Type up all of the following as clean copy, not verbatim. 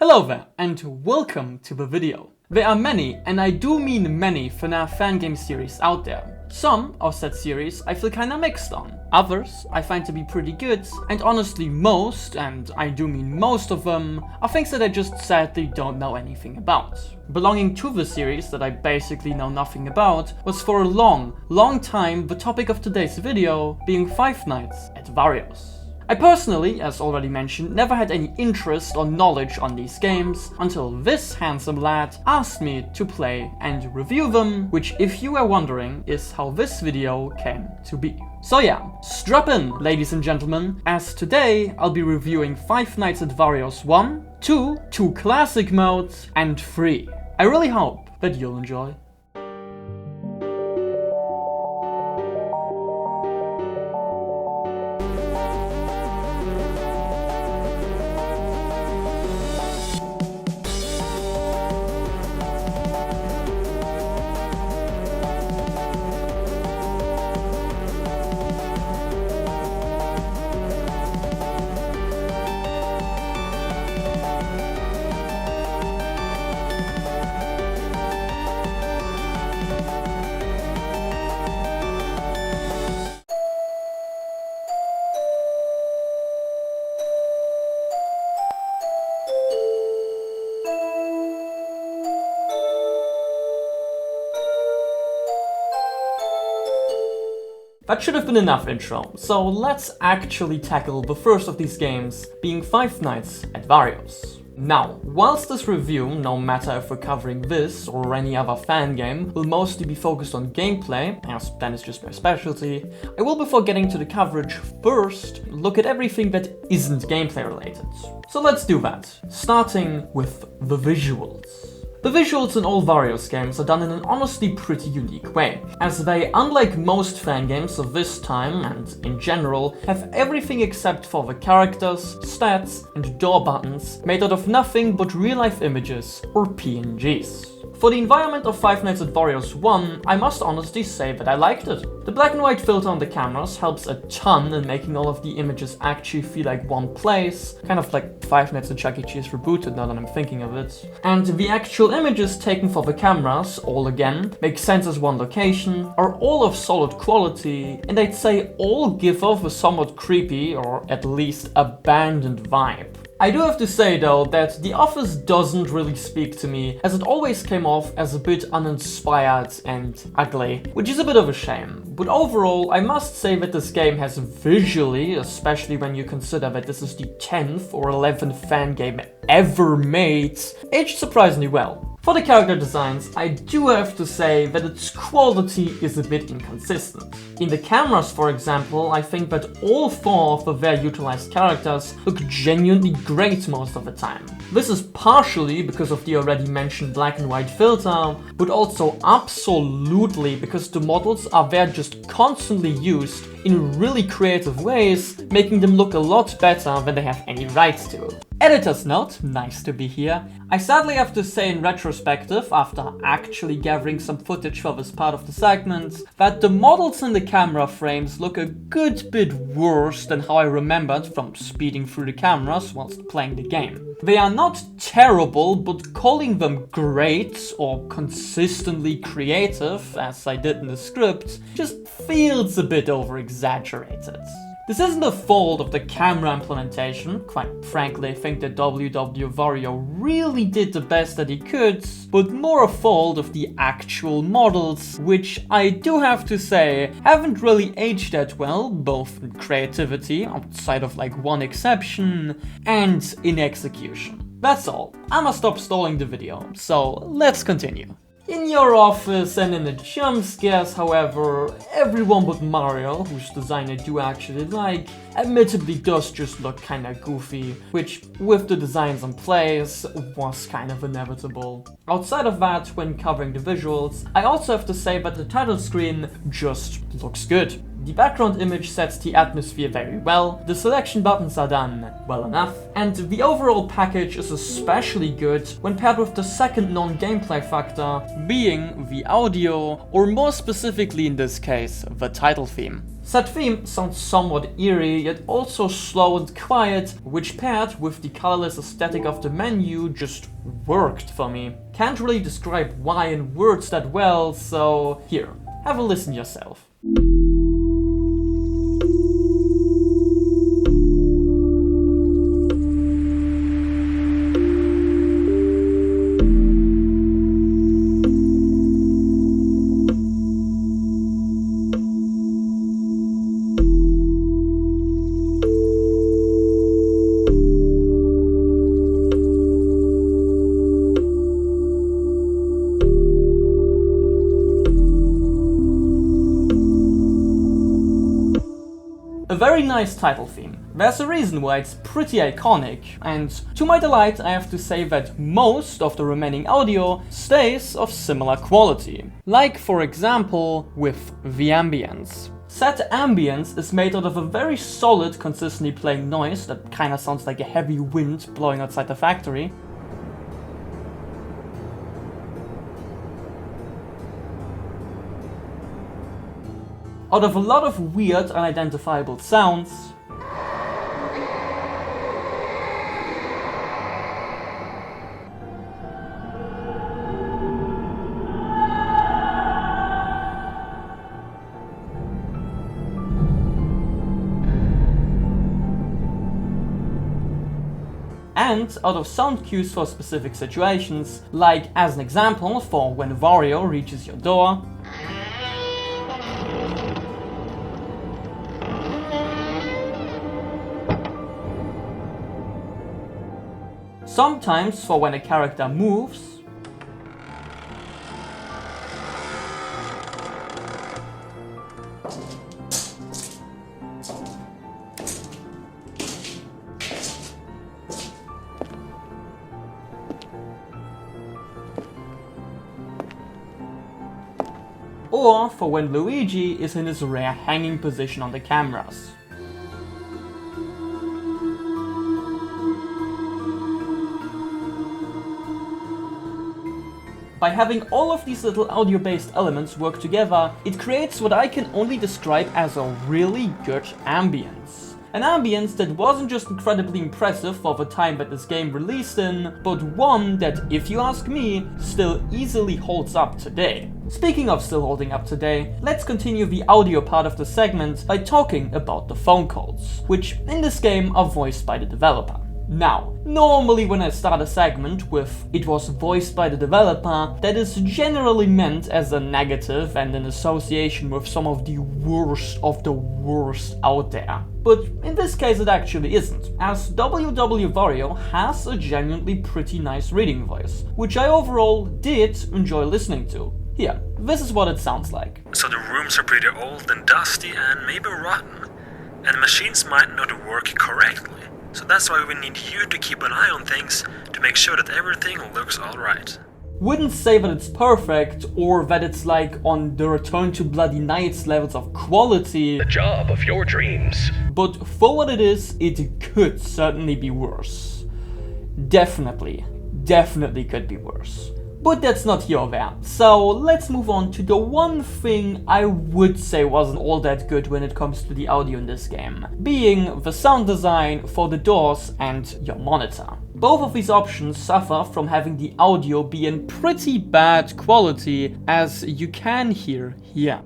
Hello there, and welcome to the video. There are many, and I do mean many, FNAF fan game series out there. Some of said series I feel kinda mixed on. Others I find to be pretty good, and honestly most, and I do mean most of them, are things that I just sadly don't know anything about. Belonging to the series that I basically know nothing about was for a long time the topic of today's video, being Five Nights at Warios. I personally, as already mentioned, never had any interest or knowledge on these games until this handsome lad asked me to play and review them, which, if you were wondering, is how this video came to be. So yeah, strap in, ladies and gentlemen, as today I'll be reviewing Five Nights at Warios 1, 2 classic modes, and 3. I really hope that you'll enjoy. That should have been enough intro, so let's actually tackle the first of these games, being Five Nights at Warios. Now, whilst this review, no matter if we're covering this or any other fan game, will mostly be focused on gameplay, as that is just my specialty, I will, before getting to the coverage, first look at everything that isn't gameplay related. So let's do that, starting with the visuals. The visuals in all Warios games are done in an honestly pretty unique way, as they, unlike most fan games of this time and in general, have everything except for the characters, stats, and door buttons made out of nothing but real-life images or PNGs. For the environment of Five Nights at Warios 1, I must honestly say that I liked it. The black and white filter on the cameras helps a ton in making all of the images actually feel like one place, kind of like Five Nights at Chuck E. Cheese Rebooted now that I'm thinking of it. And the actual images taken for the cameras, all again, make sense as one location, are all of solid quality, and I'd say all give off a somewhat creepy, or at least abandoned vibe. I do have to say though that the office doesn't really speak to me, as it always came off as a bit uninspired and ugly, which is a bit of a shame. But overall, I must say that this game has visually, especially when you consider that this is the 10th or 11th fan game ever made, aged surprisingly well. For the character designs, I do have to say that its quality is a bit inconsistent. In the cameras, for example, I think that all four of the there utilized characters look genuinely great most of the time. This is partially because of the already mentioned black and white filter, but also absolutely because the models are there just constantly used in really creative ways, making them look a lot better than they have any right to. Editor's note, nice to be here. I sadly have to say in retrospective, after actually gathering some footage for this part of the segment, that the models in the camera frames look a good bit worse than how I remembered from speeding through the cameras whilst playing the game. They are not terrible, but calling them great or consistently creative, as I did in the script, just feels a bit over-exaggerated. This isn't a fault of the camera implementation. Quite frankly, I think that Wario really did the best that he could, but more a fault of the actual models, which I do have to say haven't really aged that well, both in creativity, outside of like one exception, and in execution. That's all. I'ma stop stalling the video, so let's continue. In your office and in the jump scares, however, everyone but Mario, whose design I do actually like, admittedly does just look kinda goofy, which, with the designs in place, was kind of inevitable. Outside of that, when covering the visuals, I also have to say that the title screen just looks good. The background image sets the atmosphere very well, the selection buttons are done well enough, and the overall package is especially good when paired with the second non-gameplay factor, being the audio, or more specifically in this case, the title theme. Said theme sounds somewhat eerie, yet also slow and quiet, which paired with the colorless aesthetic of the menu just worked for me. Can't really describe why in words that well, so here, have a listen yourself. A very nice title theme. There's a reason why it's pretty iconic, and to my delight I have to say that most of the remaining audio stays of similar quality. Like for example with the Ambiance. Said Ambience is made out of a very solid, consistently playing noise that kinda sounds like a heavy wind blowing outside the factory. Out of a lot of weird, unidentifiable sounds, and out of sound cues for specific situations, like as an example for when Wario reaches your door, sometimes for when a character moves, or for when Luigi is in his rare hanging position on the cameras. By having all of these little audio-based elements work together, it creates what I can only describe as a really good ambience. An ambience that wasn't just incredibly impressive for the time that this game released in, but one that, if you ask me, still easily holds up today. Speaking of still holding up today, let's continue the audio part of the segment by talking about the Phonecalls, which in this game are voiced by the developer. Now, normally when I start a segment with "it was voiced by the developer", that is generally meant as a negative and an association with some of the worst out there. But in this case it actually isn't, as Wario has a genuinely pretty nice reading voice, which I overall did enjoy listening to. Here, this is what it sounds like. So the rooms are pretty old and dusty and maybe rotten, and the machines might not work correctly. So that's why we need you to keep an eye on things to make sure that everything looks alright. Wouldn't say that it's perfect or that it's like on the Return to Bloody Nights levels of quality. The job of your dreams. But for what it is, it could certainly be worse. Definitely could be worse. But that's not here or there, so let's move on to the one thing I would say wasn't all that good when it comes to the audio in this game, being the sound design for the doors and your monitor. Both of these options suffer from having the audio be in pretty bad quality, as you can hear here.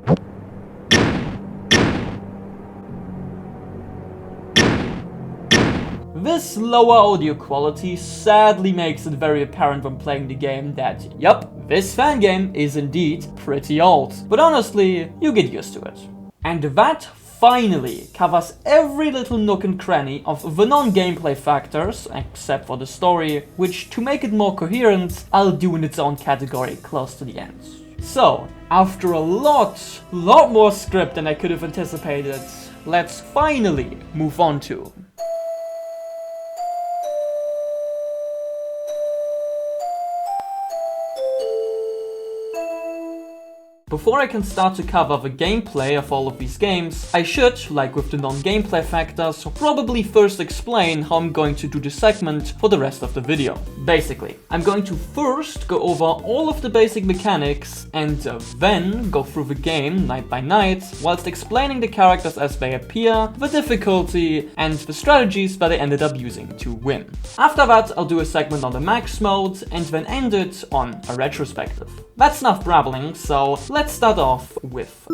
This lower audio quality sadly makes it very apparent when playing the game that, yup, this fan game is indeed pretty old. But honestly, you get used to it. And that finally covers every little nook and cranny of the non-gameplay factors, except for the story, which, to make it more coherent, I'll do in its own category close to the end. So, after a lot more script than I could have anticipated, let's finally move on to before I can start to cover the gameplay of all of these games, I should, like with the non-gameplay factors, probably first explain how I'm going to do the segment for the rest of the video. Basically, I'm going to first go over all of the basic mechanics and then go through the game night by night, whilst explaining the characters as they appear, the difficulty, and the strategies that I ended up using to win. After that, I'll do a segment on the max mode and then end it on a retrospective. That's enough brabbling, so let's start off with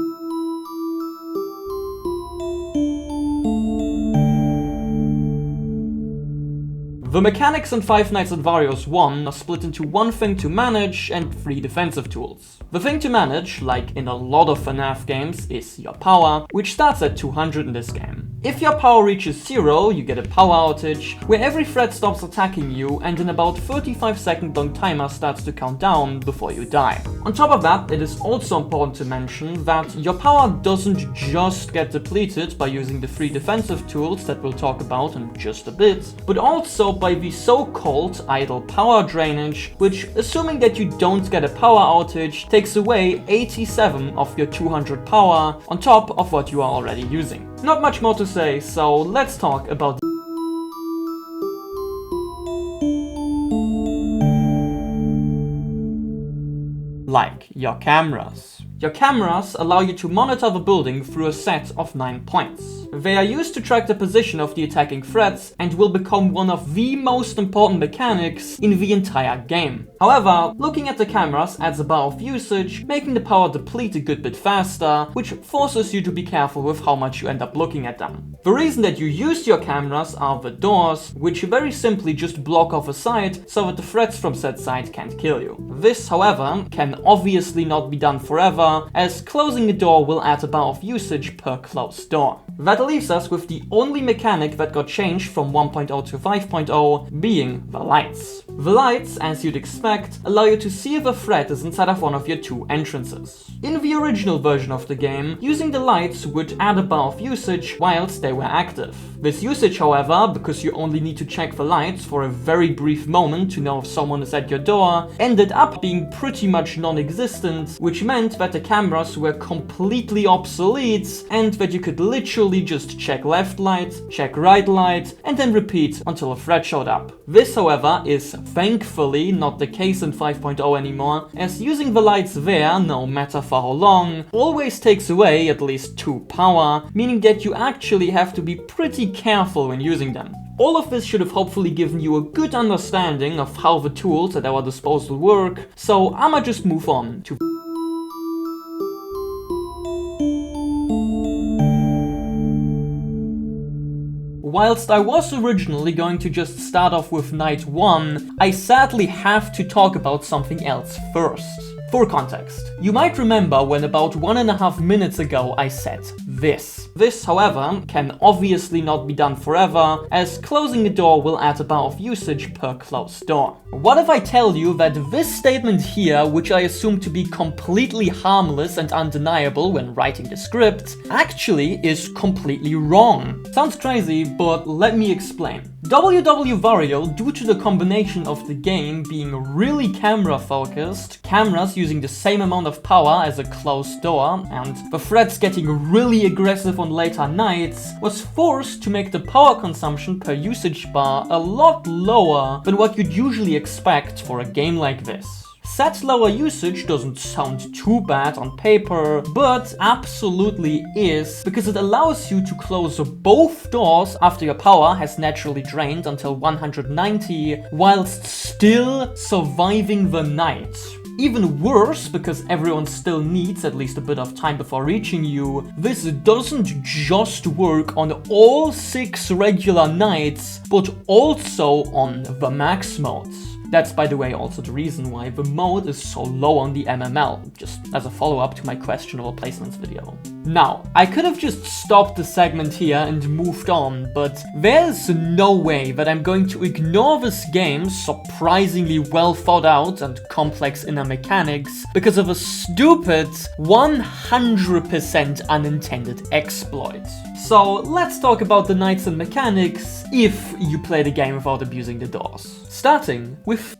the mechanics in Five Nights at Wario's 1 are split into one thing to manage and 3 defensive tools. The thing to manage, like in a lot of FNAF games, is your power, which starts at 200 in this game. If your power reaches 0, you get a power outage, where every threat stops attacking you and an about 35-second long timer starts to count down before you die. On top of that, it is also important to mention that your power doesn't just get depleted by using the 3 defensive tools that we'll talk about in just a bit, but also by the so-called idle power drainage, which, assuming that you don't get a power outage, takes away 87 of your 200 power on top of what you are already using. Not much more to say, so let's talk about like your cameras. Your cameras allow you to monitor the building through a set of 9 points. They are used to track the position of the attacking threats and will become one of the most important mechanics in the entire game. However, looking at the cameras adds a bar of usage, making the power deplete a good bit faster, which forces you to be careful with how much you end up looking at them. The reason that you use your cameras are the doors, which very simply just block off a side so that the threats from said side can't kill you. This, however, can obviously not be done forever, as closing a door will add a bar of usage per closed door. That leaves us with the only mechanic that got changed from 1.0 to 5.0 being the lights. The lights, as you'd expect, allow you to see if a threat is inside of one of your 2 entrances. In the original version of the game, using the lights would add a bar of usage whilst they were active. This usage, however, because you only need to check the lights for a very brief moment to know if someone is at your door, ended up being pretty much non-existent, which meant that the cameras were completely obsolete and that you could literally just check left light, check right light, and then repeat until a threat showed up. This, however, is thankfully not the case in 5.0 anymore, as using the lights there, no matter for how long, always takes away at least 2 power, meaning that you actually have to be pretty careful when using them. All of this should have hopefully given you a good understanding of how the tools at our disposal work, so I'ma just move on to whilst I was originally going to just start off with night 1, I sadly have to talk about something else first. For context, you might remember when about 1.5 minutes ago I said this. This, however, can obviously not be done forever, as closing a door will add a bar of usage per closed door. What if I tell you that this statement here, which I assume to be completely harmless and undeniable when writing the script, actually is completely wrong? Sounds crazy, but let me explain. Wario, due to the combination of the game being really camera focused, cameras using the same amount of power as a closed door, and the threats getting really aggressive on later nights, was forced to make the power consumption per usage bar a lot lower than what you'd usually expect for a game like this. Set lower usage doesn't sound too bad on paper, but absolutely is, because it allows you to close both doors after your power has naturally drained until 190, whilst still surviving the night. Even worse, because everyone still needs at least a bit of time before reaching you, this doesn't just work on all 6 regular nights, but also on the max modes. That's, by the way, also the reason why the mode is so low on the MML, just as a follow-up to my questionable placements video. Now, I could have just stopped the segment here and moved on, but there's no way that I'm going to ignore this game's surprisingly well thought out and complex inner mechanics because of a stupid 100% unintended exploit. So let's talk about the nights and mechanics if you play the game without abusing the doors. Starting with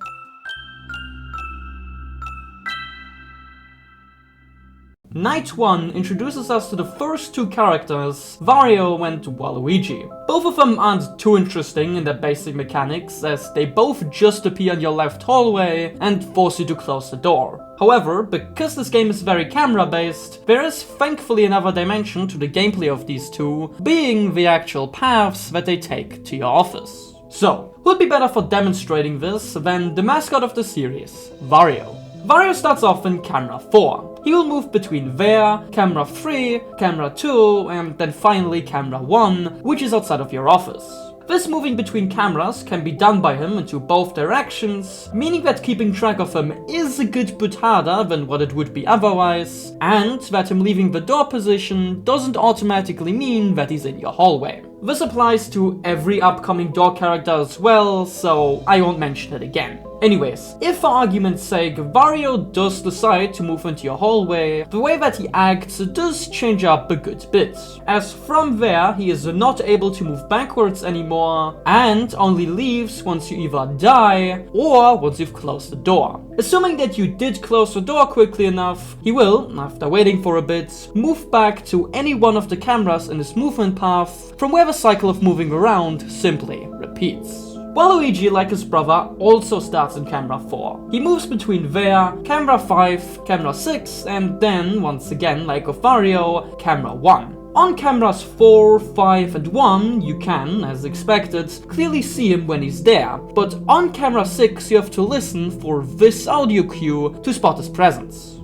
Night 1 introduces us to the first two characters, Wario and Waluigi. Both of them aren't too interesting in their basic mechanics, as they both just appear in your left hallway and force you to close the door. However, because this game is very camera-based, there is thankfully another dimension to the gameplay of these two, being the actual paths that they take to your office. So, who'd be better for demonstrating this than the mascot of the series, Wario? Wario starts off in camera 4. He will move between there, camera 3, camera 2, and then finally camera 1, which is outside of your office. This moving between cameras can be done by him into both directions, meaning that keeping track of him is a good bit harder than what it would be otherwise, and that him leaving the door position doesn't automatically mean that he's in your hallway. This applies to every upcoming door character as well, so I won't mention it again. Anyways, if for argument's sake Wario does decide to move into your hallway, the way that he acts does change up a good bit, as from there he is not able to move backwards anymore and only leaves once you either die or once you've closed the door. Assuming that you did close the door quickly enough, he will, after waiting for a bit, move back to any one of the cameras in his movement path, from where the cycle of moving around simply repeats. Waluigi, like his brother, also starts in camera 4. He moves between there, camera 5, camera 6, and then, once again, like with Wario, camera 1. On cameras 4, 5 and 1, you can, as expected, clearly see him when he's there, but on camera 6 you have to listen for this audio cue to spot his presence.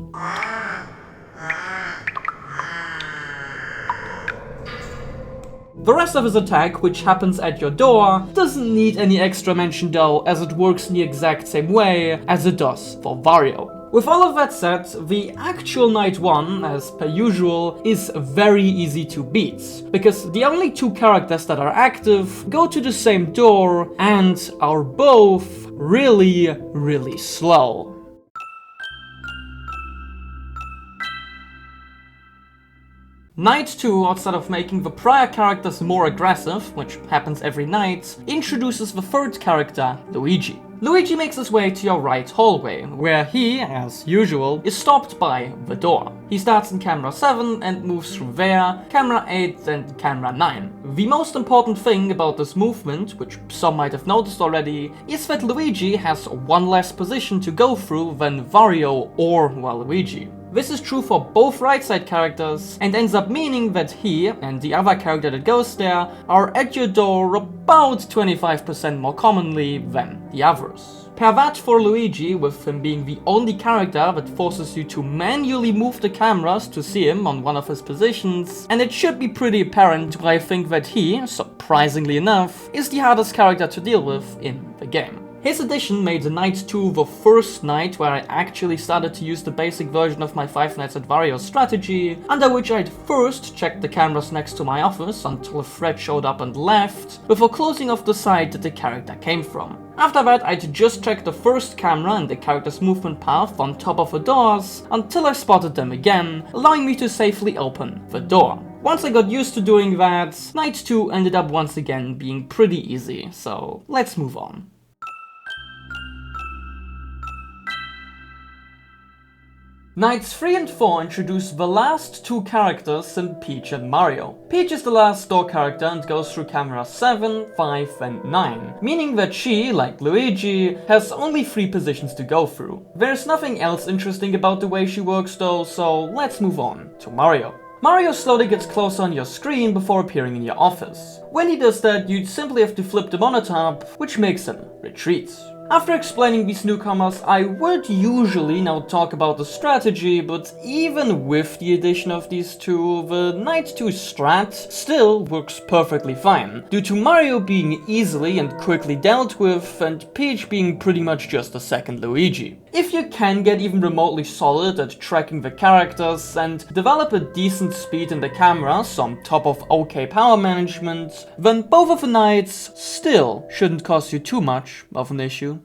The rest of his attack, which happens at your door, doesn't need any extra mention though, as it works in the exact same way as it does for Wario. With all of that said, the actual Night 1, as per usual, is very easy to beat, because the only two characters that are active go to the same door and are both really slow. Night 2, outside of making the prior characters more aggressive, which happens every night, introduces the third character, Luigi. Luigi makes his way to your right hallway, where he, as usual, is stopped by the door. He starts in camera 7 and moves through there, camera 8 and camera 9. The most important thing about this movement, which some might have noticed already, is that Luigi has one less position to go through than Wario or Waluigi. This is true for both right side characters and ends up meaning that he and the other character that goes there are at your door about 25% more commonly than the others. Pair that for Luigi, with him being the only character that forces you to manually move the cameras to see him on one of his positions, and it should be pretty apparent why I think that he, surprisingly enough, is the hardest character to deal with in the game. His addition made Night 2 the first night where I actually started to use the basic version of my Five Nights at Wario strategy, under which I'd first checked the cameras next to my office until a threat showed up and left, before closing off the side that the character came from. After that, I'd just check the first camera and the character's movement path on top of the doors until I spotted them again, allowing me to safely open the door. Once I got used to doing that, Night 2 ended up once again being pretty easy, so let's move on. Nights 3 and 4 introduce the last two characters in Peach and Mario. Peach is the last door character and goes through camera 7, 5 and 9, meaning that she, like Luigi, has only 3 positions to go through. There's nothing else interesting about the way she works though, so let's move on to Mario. Mario slowly gets closer on your screen before appearing in your office. When he does that, you'd simply have to flip the monitor up, which makes him retreat. After explaining these newcomers, I would usually now talk about the strategy, but even with the addition of these two, the Night 2 strat still works perfectly fine, due to Mario being easily and quickly dealt with, and Peach being pretty much just a second Luigi. If you can get even remotely solid at tracking the characters and develop a decent speed in the cameras on top of okay power management, then both of the Nights still shouldn't cause you too much of an issue.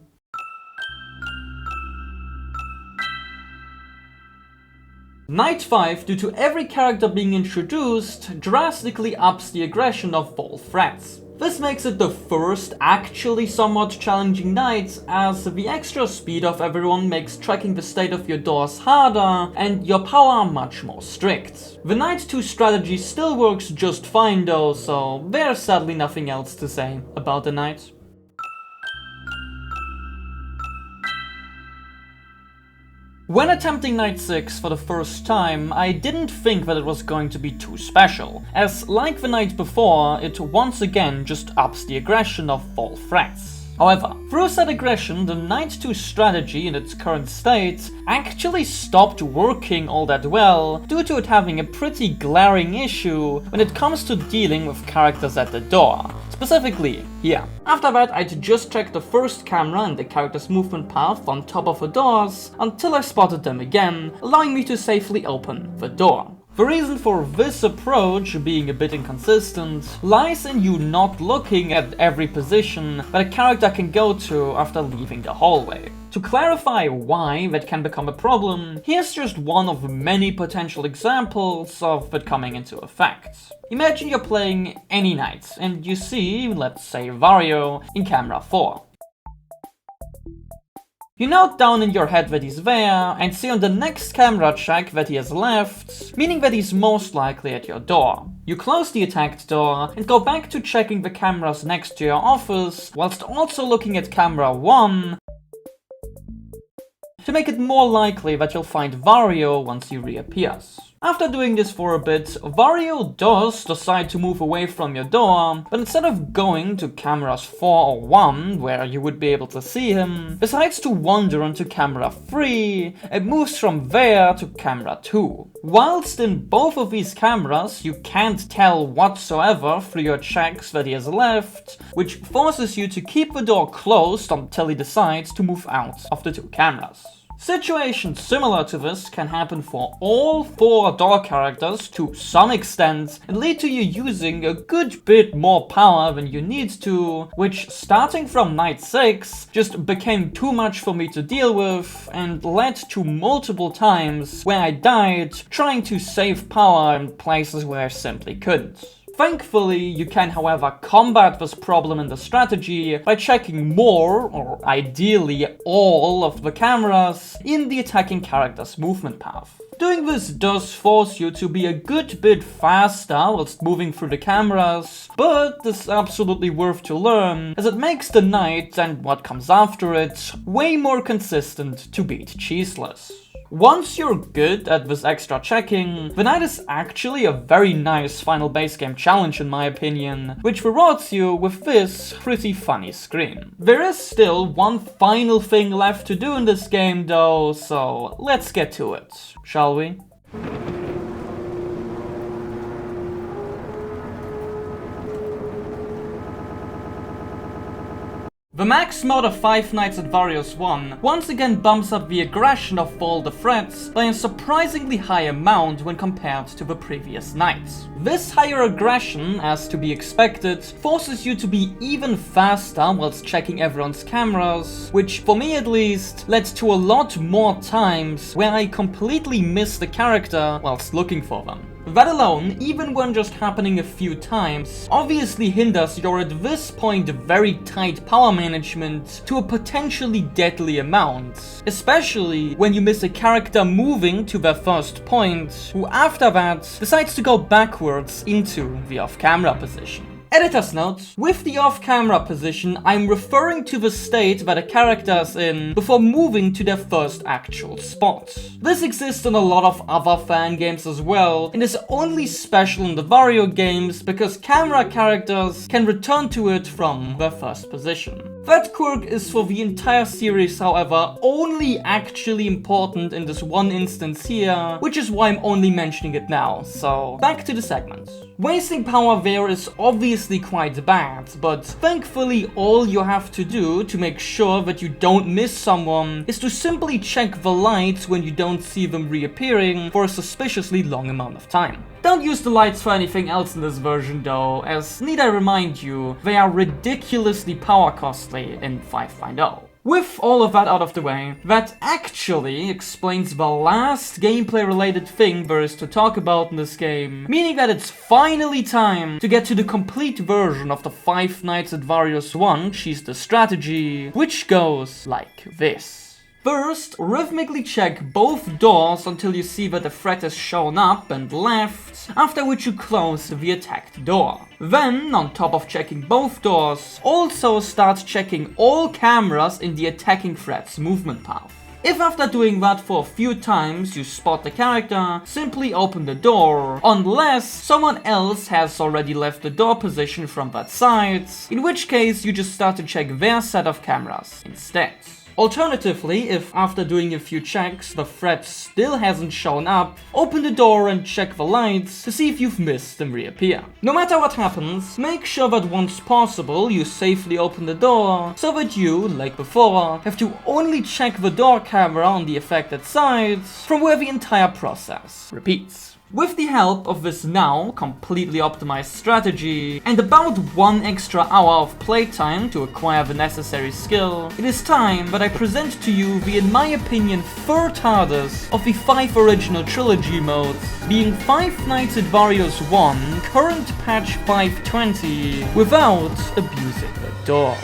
Night 5, due to every character being introduced, drastically ups the aggression of all threats. This makes it the first actually somewhat challenging night, as the extra speed of everyone makes tracking the state of your doors harder and your power much more strict. The Night 2 strategy still works just fine though, so there's sadly nothing else to say about the night. When attempting Night 6 for the first time, I didn't think that it was going to be too special, as like the night before, it once again just ups the aggression of all threats. However, through said aggression, the Night 2 strategy in its current state actually stopped working all that well due to it having a pretty glaring issue when it comes to dealing with characters at the door. Specifically, here. After that, I'd just check the first camera and the character's movement path on top of the doors until I spotted them again, allowing me to safely open the door. The reason for this approach being a bit inconsistent lies in you not looking at every position that a character can go to after leaving the hallway. To clarify why that can become a problem, here's just one of many potential examples of it coming into effect. Imagine you're playing any night and you see, let's say, Wario in camera 4. You note down in your head that he's there, and see on the next camera check that he has left, meaning that he's most likely at your door. You close the attacked door and go back to checking the cameras next to your office, whilst also looking at camera 1 to make it more likely that you'll find Wario once he reappears. After doing this for a bit, Wario does decide to move away from your door, but instead of going to cameras 4 or 1, where you would be able to see him, decides to wander into camera 3 and moves from there to camera 2. Whilst in both of these cameras you can't tell whatsoever through your checks that he has left, which forces you to keep the door closed until he decides to move out of the two cameras. Situations similar to this can happen for all 4 door characters to some extent and lead to you using a good bit more power than you need to, which starting from night 6 just became too much for me to deal with and led to multiple times where I died trying to save power in places where I simply couldn't. Thankfully, you can however combat this problem in the strategy by checking more, or ideally all, of the cameras in the attacking character's movement path. Doing this does force you to be a good bit faster whilst moving through the cameras, but it's absolutely worth to learn, as it makes the night and what comes after it way more consistent to beat cheeseless. Once you're good at this extra checking, the night is actually a very nice final base game challenge in my opinion, which rewards you with this pretty funny screen. There is still one final thing left to do in this game though, so let's get to it, shall we? The max mode of Five Nights at Warios 1 once again bumps up the aggression of all the threats by a surprisingly high amount when compared to the previous nights. This higher aggression, as to be expected, forces you to be even faster whilst checking everyone's cameras, which for me at least led to a lot more times where I completely missed the character whilst looking for them. That alone, even when just happening a few times, obviously hinders your at this point very tight power management to a potentially deadly amount, especially when you miss a character moving to their first point, who after that decides to go backwards into the off-camera position. Editor's note, with the off-camera position, I'm referring to the state that a character is in before moving to their first actual spot. This exists in a lot of other fan games as well, and is only special in the Wario games because camera characters can return to it from their first position. That quirk is for the entire series, however, only actually important in this one instance here, which is why I'm only mentioning it now, so back to the segment. Wasting power there is obviously quite bad, but thankfully all you have to do to make sure that you don't miss someone is to simply check the lights when you don't see them reappearing for a suspiciously long amount of time. Don't use the lights for anything else in this version though, as need I remind you, they are ridiculously power costly in 5.0. With all of that out of the way, that actually explains the last gameplay related thing there is to talk about in this game, meaning that it's finally time to get to the complete version of the Five Nights at Warios 1 She's the Strategy, which goes like this. First, rhythmically check both doors until you see that the threat has shown up and left, after which you close the attacked door. Then, on top of checking both doors, also start checking all cameras in the attacking threat's movement path. If after doing that for a few times you spot the character, simply open the door, unless someone else has already left the door position from that side, in which case you just start to check their set of cameras instead. Alternatively, if after doing a few checks the threat still hasn't shown up, open the door and check the lights to see if you've missed them reappear. No matter what happens, make sure that once possible you safely open the door, so that you, like before, have to only check the door camera on the affected sides, from where the entire process repeats. With the help of this now completely optimized strategy, and about 1 extra hour of playtime to acquire the necessary skill, it is time that I present to you the, in my opinion, third hardest of the 5 original Trilogy modes, being Five Nights at Warios 1 current patch 520, without abusing the doors.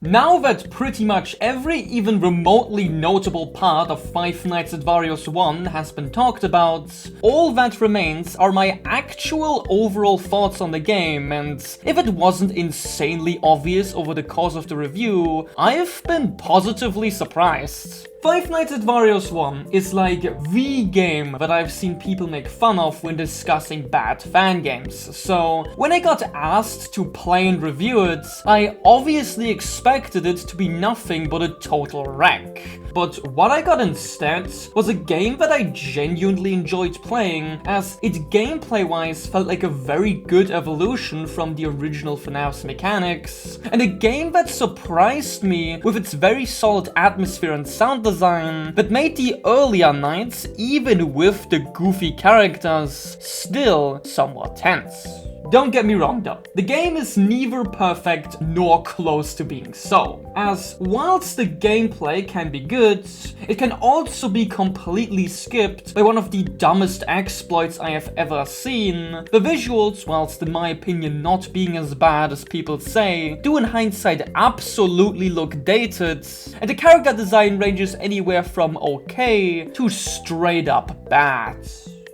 Now that pretty much every even remotely notable part of Five Nights at Warios 1 has been talked about, all that remains are my actual overall thoughts on the game, and if it wasn't insanely obvious over the course of the review, I've been positively surprised. Five Nights at Warios 1 is like the game that I've seen people make fun of when discussing bad fan games, so when I got asked to play and review it, I obviously expected it to be nothing but a total wreck. But what I got instead was a game that I genuinely enjoyed playing, as it gameplay-wise felt like a very good evolution from the original FNAF's mechanics, and a game that surprised me with its very solid atmosphere and sound design that made the earlier nights, even with the goofy characters, still somewhat tense. Don't get me wrong though, the game is neither perfect nor close to being so, as whilst the gameplay can be good, it can also be completely skipped by one of the dumbest exploits I have ever seen. The visuals, whilst in my opinion not being as bad as people say, do in hindsight absolutely look dated, and the character design ranges anywhere from okay to straight up bad.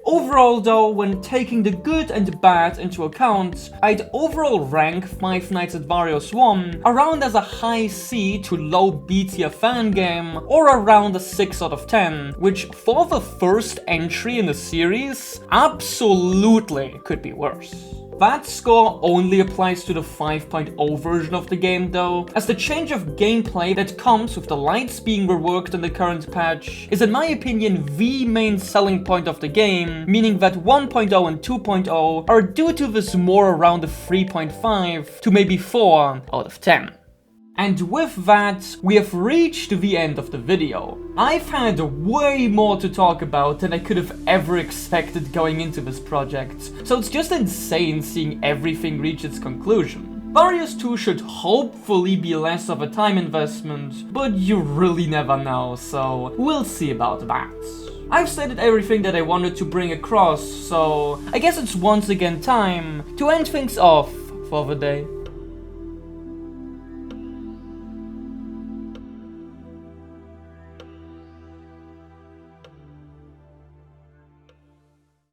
Overall though, when taking the good and bad into account, I'd overall rank Five Nights at Warios 1 around as a high C to low B tier fan game, or around a 6 out of 10, which for the first entry in the series, absolutely could be worse. That score only applies to the 5.0 version of the game though, as the change of gameplay that comes with the lights being reworked in the current patch is in my opinion the main selling point of the game, meaning that 1.0 and 2.0 are due to this more around a 3.5 to maybe 4 out of 10. And with that, we have reached the end of the video. I've had way more to talk about than I could have ever expected going into this project, so it's just insane seeing everything reach its conclusion. Warios 2 should hopefully be less of a time investment, but you really never know, so we'll see about that. I've stated everything that I wanted to bring across, so I guess it's once again time to end things off for the day.